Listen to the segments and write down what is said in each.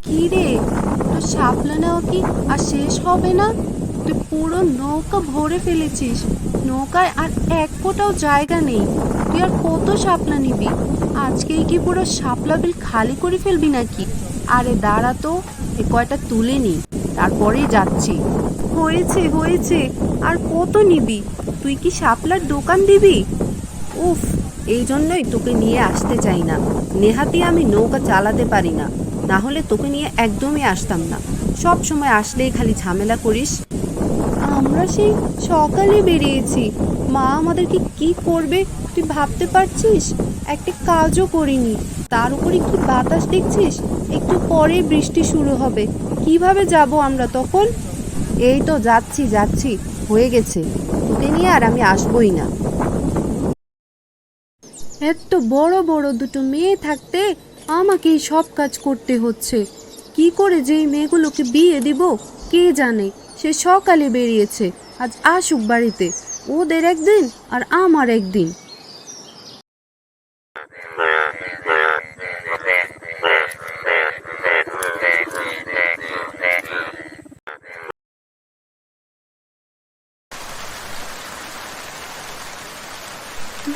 কি রে, তোর শাপলা নেওয়া কি আর শেষ হবে না? তুই পুরো নৌকা ভরে ফেলেছিস, নৌকায় আর এক ফোঁটাও জায়গা নেই। তুই আর কত শাপলা নিবি? আজকেই কি পুরো শাপলা বিল খালি করে ফেলবি নাকি? আরে দাঁড়া তো, এ কয়টা তুলে নি, তারপরেই যাচ্ছি। হয়েছে হয়েছে, আর কত নিবি? তুই কি শাপলার দোকান দিবি? উফ, এই জন্যই তোকে নিয়ে আসতে চাই না। নেহাতি আমি নৌকা চালাতে পারি না, না হলে তোকে নিয়ে একদমই আসতাম না। সব সময় আসলেই খালি ঝামেলা করিস। আমরা সেই সকালে বেরিয়েছি, মা আমাদেরকে কি করবে তুই ভাবতে পারছিস? একটা কাজও করিনি, তার উপরে কি বাতাস দেখছিস? একটু পরে বৃষ্টি শুরু হবে, কিভাবে যাব আমরা তখন? এই তো যাচ্ছি যাচ্ছি, হয়ে গেছে, তোকে নিয়ে আর আমি আসবই না। এত বড় বড় দুটো মেয়ে থাকতে আমাকেই সব কাজ করতে হচ্ছে। কি করে যে এই মেয়েগুলোকে বিয়ে দিব কে জানে। সে সকালে বেরিয়েছে, আজ আসুক বাড়িতে, ওদের একদিন আর আমার একদিন।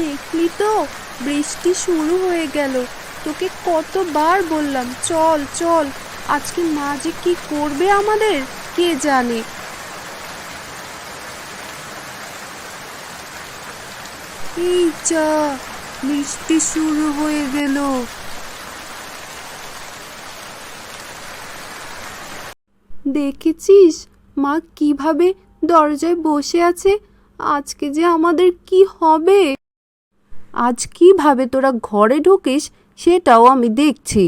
দেখলি তো, বৃষ্টি শুরু হয়ে গেল। তোকে কতবার বললাম চল চল, আজকে মা যে কি করবে আমাদের কে জানে। এই যা, বৃষ্টি শুরু হয়ে গেল। দেখেছিস মা কিভাবে দরজায় বসে আছে? আজকে যে আমাদের কি হবে? আজ কিভাবে তোরা ঘরে ঢুকিস সেটাও আমি দেখছি।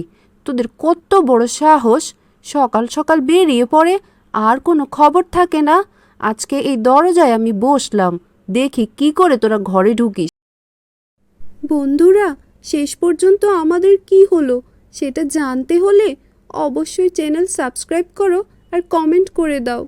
তোদের কত বড় সাহস, সকাল সকাল বেরিয়ে পড়ে আর কোনো খবর থাকে না। আজকে এই দরজায় আমি বসলাম, দেখি কি করে তোরা ঘরে ঢুকিস। বন্ধুরা, শেষ পর্যন্ত আমাদের কি হলো সেটা জানতে হলে অবশ্যই চ্যানেল সাবস্ক্রাইব করো আর কমেন্ট করে দাও।